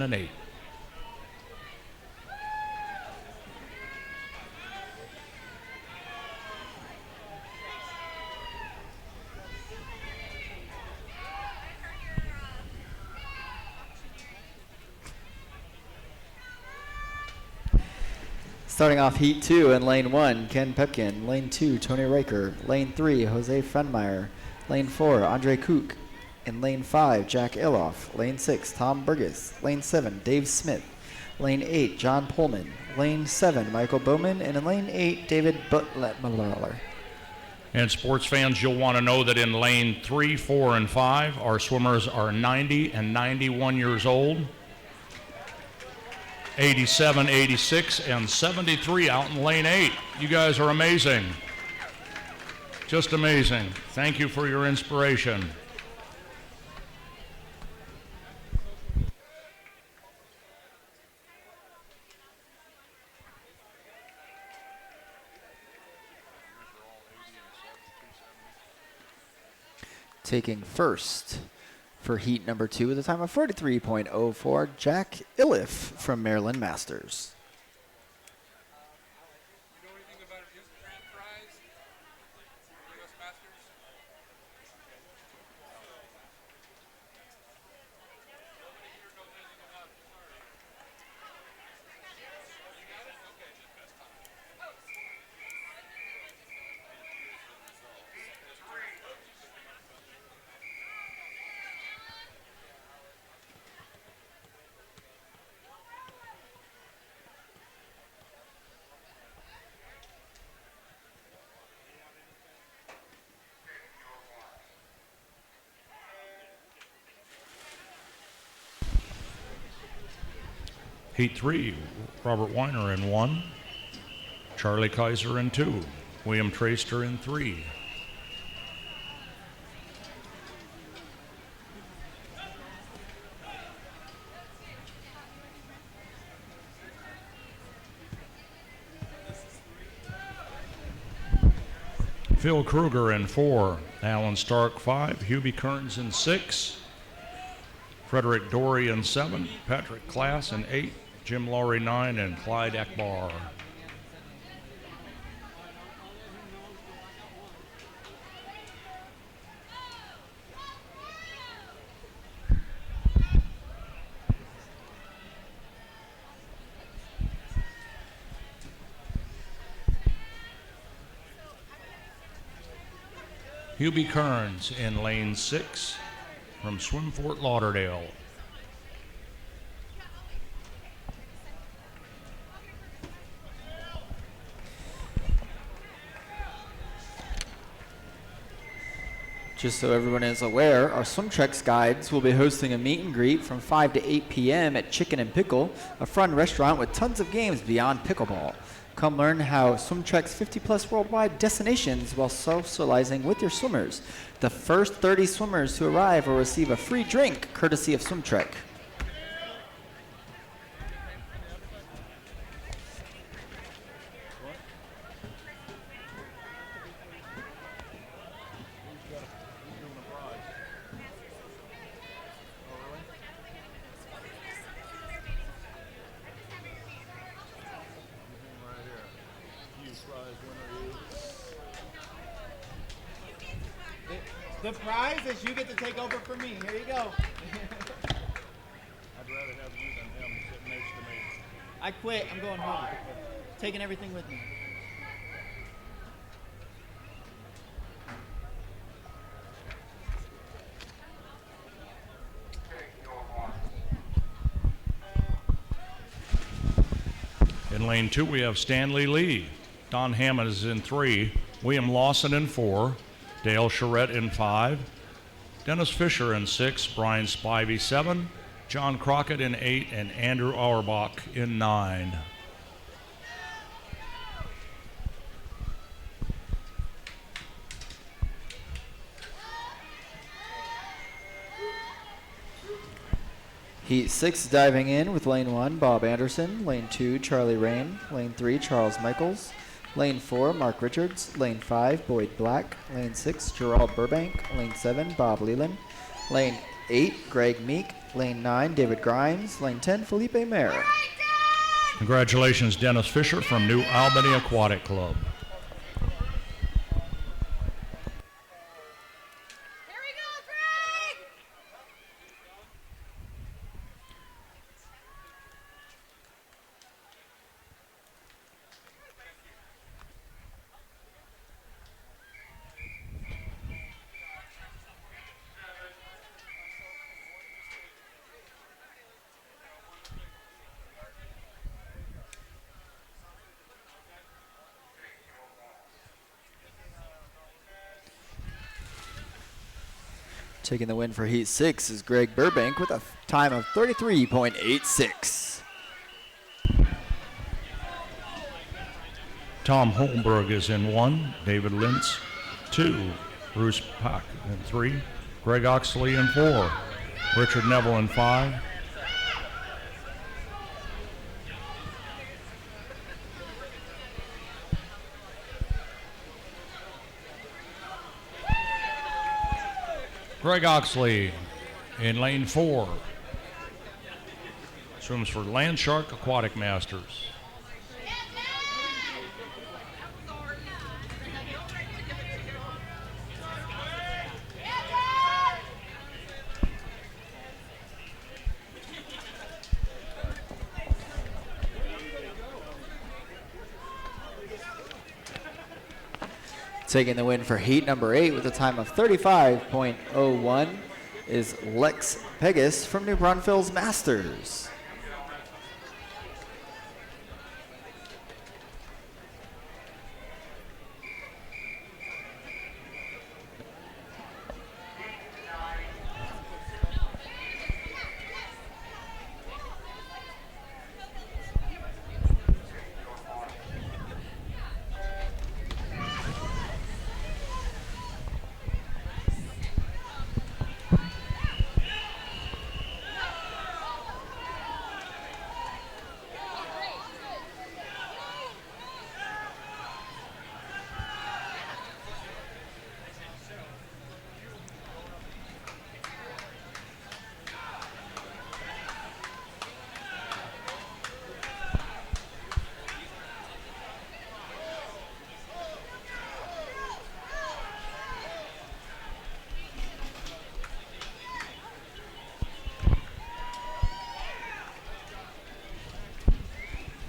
and 8. Starting off Heat 2 in Lane 1, Ken Pepkin. Lane 2, Tony Riker. Lane 3, Jose Frenmeyer. Lane 4, Andre Kook. In Lane 5, Jack Iloff. Lane 6, Tom Burgess. Lane 7, Dave Smith. Lane 8, John Pullman. Lane 7, Michael Bowman. And in Lane 8, David Butler. And sports fans, you'll want to know that in lane 3, 4, and 5, our swimmers are 90 and 91 years old. 87, 86, and 73 out in lane 8. You guys are amazing. Just amazing. Thank you for your inspiration. Taking first for heat number 2 with a time of 43.04, Jack Iliff from Maryland Masters. You know anything about an Instagram prize? US Masters? Nobody here knows anything about it. Sorry. You got it? Okay. Heat 3, Robert Weiner in 1. Charlie Kaiser in 2. William Traster in 3. Phil Kruger in 4. Alan Stark 5. Hubie Kearns in 6. Frederick Dory in 7. Patrick Klass in 8. Jim Laurie 9. And Clyde Akbar. Hubie Kearns in lane 6 from Swim Fort Lauderdale. Just so everyone is aware, our SwimTrex guides will be hosting a meet and greet from 5 to 8 p.m. at Chicken and Pickle, a fun restaurant with tons of games beyond pickleball. Come learn how SwimTrex 50-plus worldwide destinations while socializing with your swimmers. The first 30 swimmers who arrive will receive a free drink courtesy of SwimTrex. The prize is you get to take over for me. Here you go. I'd rather have you than him sitting next to me. I quit. I'm going home. Taking everything with me. In lane 2, we have Stanley Lee. Don Hammond is in 3. William Lawson in 4. Dale Charette in 5. Dennis Fisher in 6. Brian Spivey 7. John Crockett in 8. And Andrew Auerbach in 9. Heat 6 diving in with lane 1, Bob Anderson. Lane 2, Charlie Rain. Lane 3, Charles Michaels. Lane 4, Mark Richards. Lane 5, Boyd Black. Lane 6, Gerald Burbank. Lane 7, Bob Leland. Lane 8, Greg Meek. Lane 9, David Grimes. Lane 10, Felipe Mayer. Congratulations, Dennis Fisher from New Albany Aquatic Club. Taking the win for Heat 6 is Greg Burbank with a time of 33.86. Tom Holmberg is in 1, David Lintz 2, Bruce Pack in 3, Greg Oxley in 4, Richard Neville in 5, Greg Oxley in lane 4. Swims for Landshark Aquatic Masters. Taking the win for Heat number 8 with a time of 35.01 is Lex Pegas from New Braunfels Masters.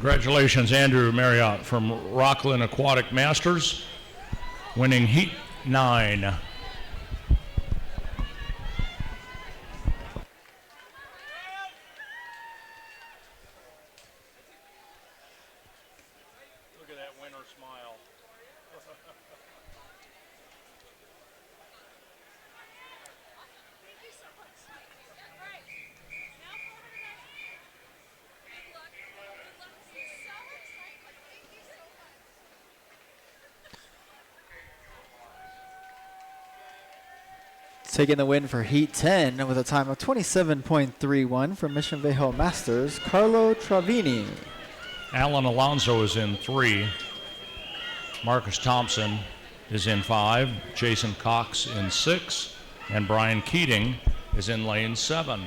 Congratulations, Andrew Marriott from Rockland Aquatic Masters, winning Heat 9. Look at that winner smile. Taking the win for Heat 10 with a time of 27.31 from Mission Viejo Masters, Carlo Travini. Alan Alonso is in 3. Marcus Thompson is in 5. Jason Cox in 6. And Brian Keating is in lane 7.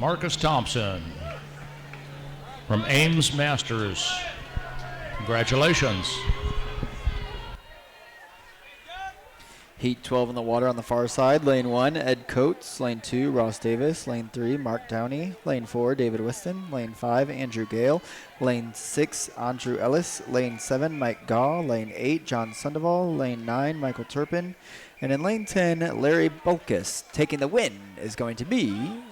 Marcus Thompson from Ames Masters. Congratulations. Heat 12 in the water on the far side. Lane 1, Ed Coates. Lane 2, Ross Davis. Lane 3, Mark Downey. Lane 4, David Whiston. Lane 5, Andrew Gale. Lane 6, Andrew Ellis. Lane 7, Mike Gaw. Lane 8, John Sandoval. Lane 9, Michael Turpin. And in lane 10, Larry Bulkus. Taking the win is going to be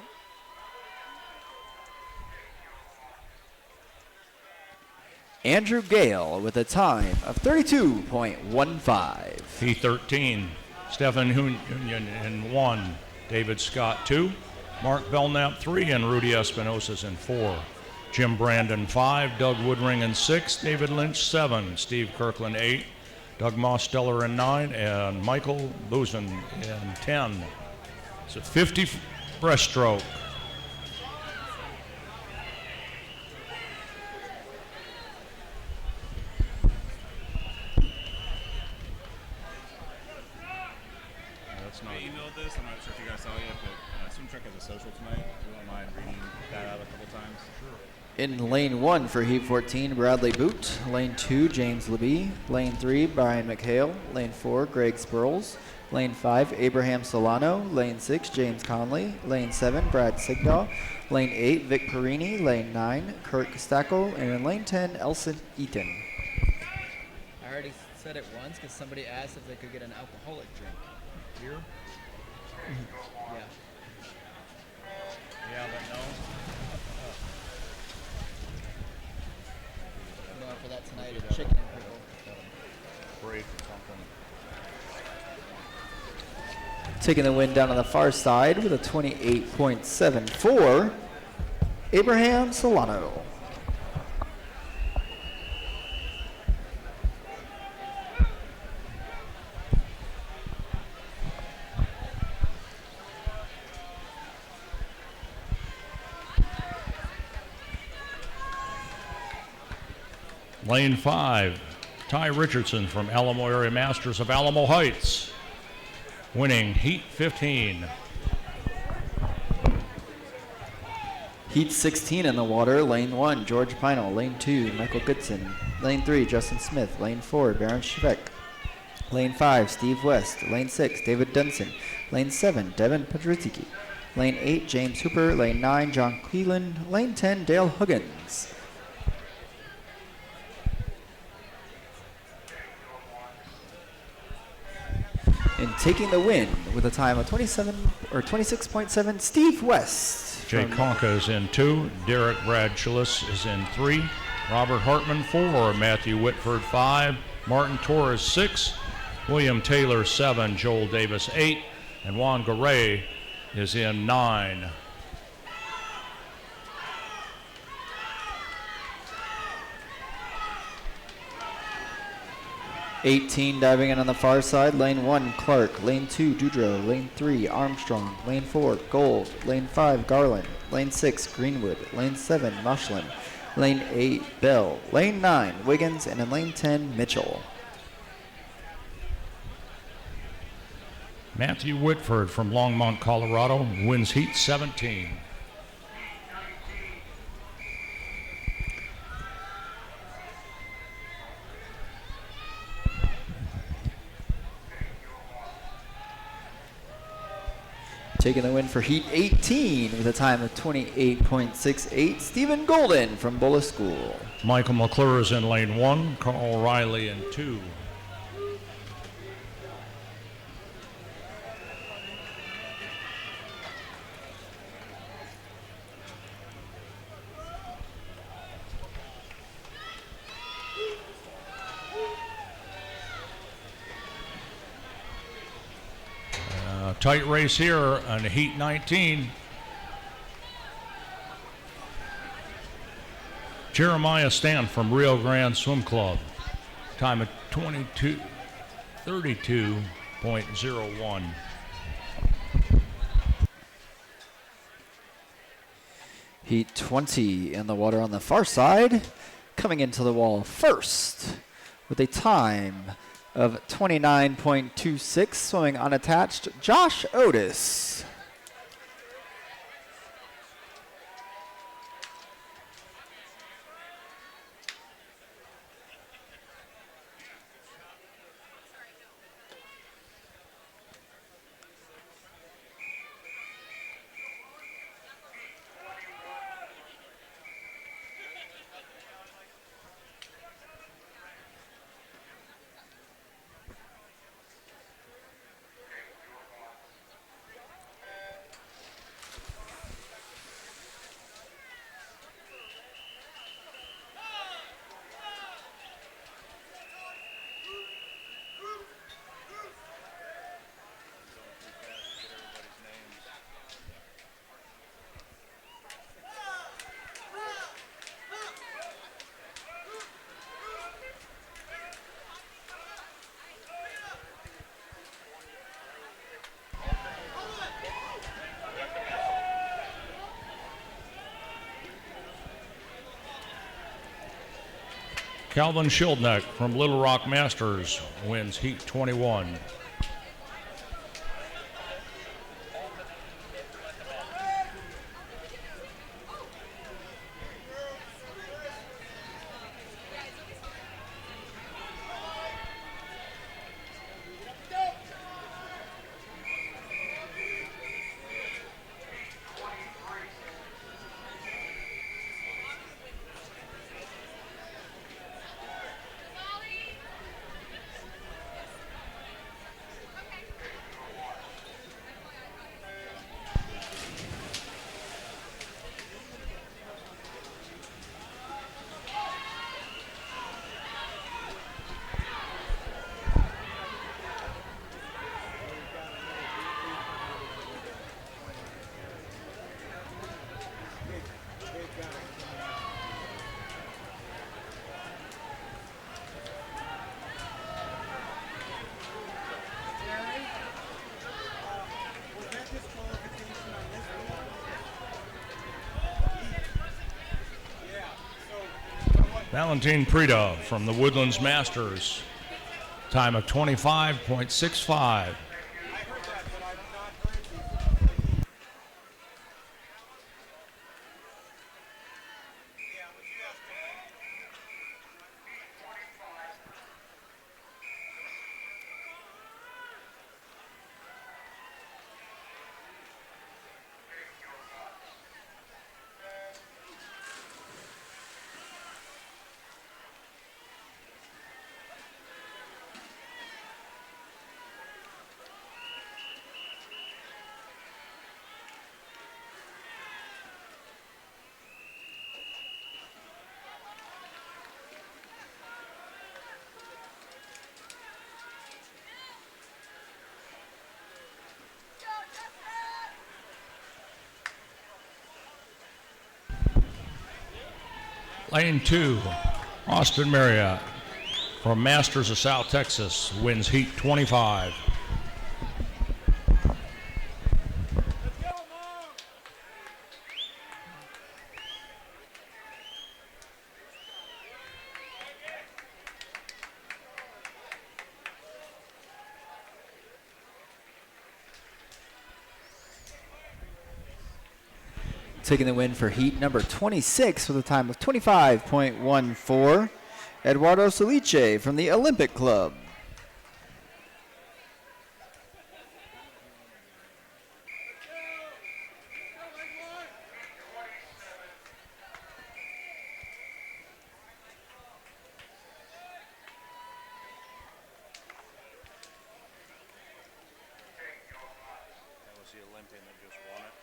Andrew Gale with a time of 32.15. P13, Stefan Union in 1, David Scott 2, Mark Belknap 3, and Rudy Espinosa's in 4. Jim Brandon 5, Doug Woodring in 6, David Lynch 7, Steve Kirkland 8, Doug Mosteller in 9, and Michael Boozen in 10. It's a 50 breaststroke. That's not I emailed this. I'm not sure if you guys saw it yet, but Swim Trek has a social tonight. If you don't mind reading that out a couple times. Sure. In lane 1 for heat 14, Bradley Boot. Lane 2, James Libby. Lane 3, Brian McHale. Lane 4, Greg Spurls. Lane 5, Abraham Solano. Lane 6, James Conley. Lane 7, Brad Sigdahl. Lane 8, Vic Perini. Lane 9, Kirk Stackel. And in lane 10, Elson Eaton. I already said it once because somebody asked if they could get an alcoholic drink. here. Yeah. Yeah, but no. No, for that tonight, it's chicken and pickle. Break or something. Taking the win down on the far side with a 28.74, Abraham Solano. Lane 5, Ty Richardson from Alamo Area Masters of Alamo Heights, winning heat 15. Heat 16 in the water. Lane 1, George Pinal. Lane 2, Michael Goodson. Lane 3, Justin Smith. Lane 4, Baron Schweck. Lane 5, Steve West. Lane 6, David Dunson. Lane 7, Devin Pedricki. Lane 8, James Hooper. Lane 9, John Cleland. Lane 10, Dale Huggins. And taking the win with a time of 26.7, Steve West. Jay Conka is in 2, Derek Bradshalis is in 3, Robert Hartman 4, Matthew Whitford 5, Martin Torres 6, William Taylor 7, Joel Davis 8, and Juan Garay is in 9. 18 diving in on the far side. Lane 1, Clark. Lane 2, Dudrow. Lane 3, Armstrong. Lane 4, Gold. Lane 5, Garland. Lane 6, Greenwood. Lane 7, Mushlin. Lane 8, Bell. Lane 9, Wiggins. And in lane 10, Mitchell. Matthew Whitford from Longmont, Colorado, wins heat 17. Taking the win for heat 18 with a time of 28.68, Stephen Golden from Bullis School. Michael McClure is in lane 1, Carl Riley in 2. Tight race here on heat 19. Jeremiah Stan from Rio Grande Swim Club. Time of 32:32.01. Heat 20 in the water on the far side. Coming into the wall first with a time of 29.26, swimming unattached, Josh Otis. Calvin Schildneck from Little Rock Masters wins heat 21. Valentin Prida from the Woodlands Masters, time of 25.65. Lane 2, Austin Marriott from Masters of South Texas wins heat 25. Taking the win for heat number 26 with a time of 25.14, Eduardo Soliche from the Olympic Club. That was the Olympian that just won it.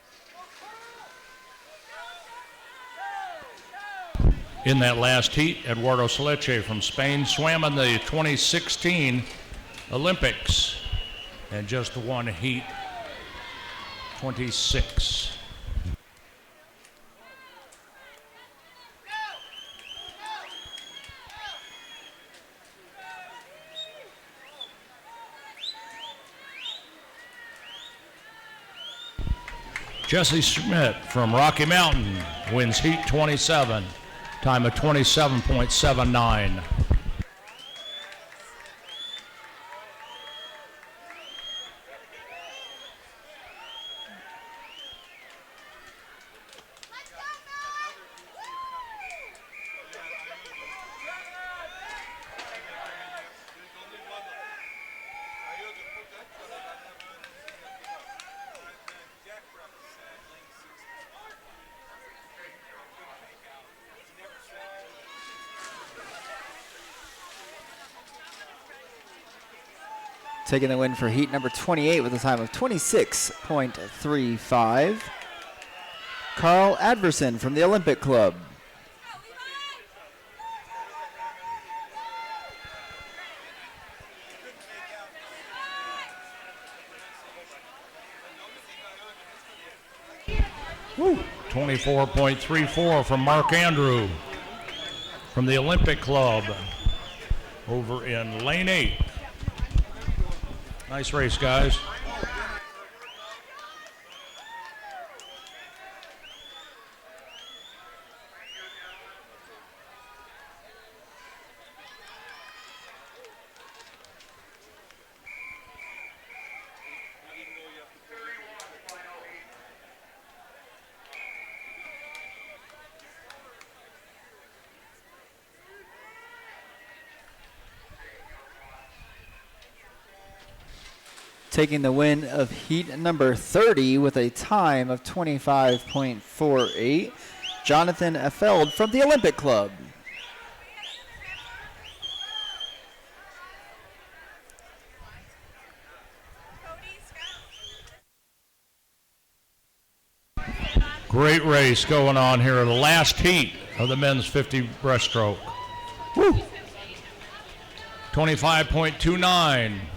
In that last heat, Eduardo Soliche from Spain swam in the 2016 Olympics and just won heat 26. Jesse Schmidt from Rocky Mountain wins heat 27, time of 27.79. Taking the win for heat number 28 with a time of 26.35, Carl Adverson from the Olympic Club. Woo. 24.34 from Mark Andrew from the Olympic Club over in lane 8. Nice race, guys. taking the win of heat number 30 with a time of 25.48. Jonathan Effeld from the Olympic Club. Great race going on here in the last heat of the men's 50 breaststroke. 25.29.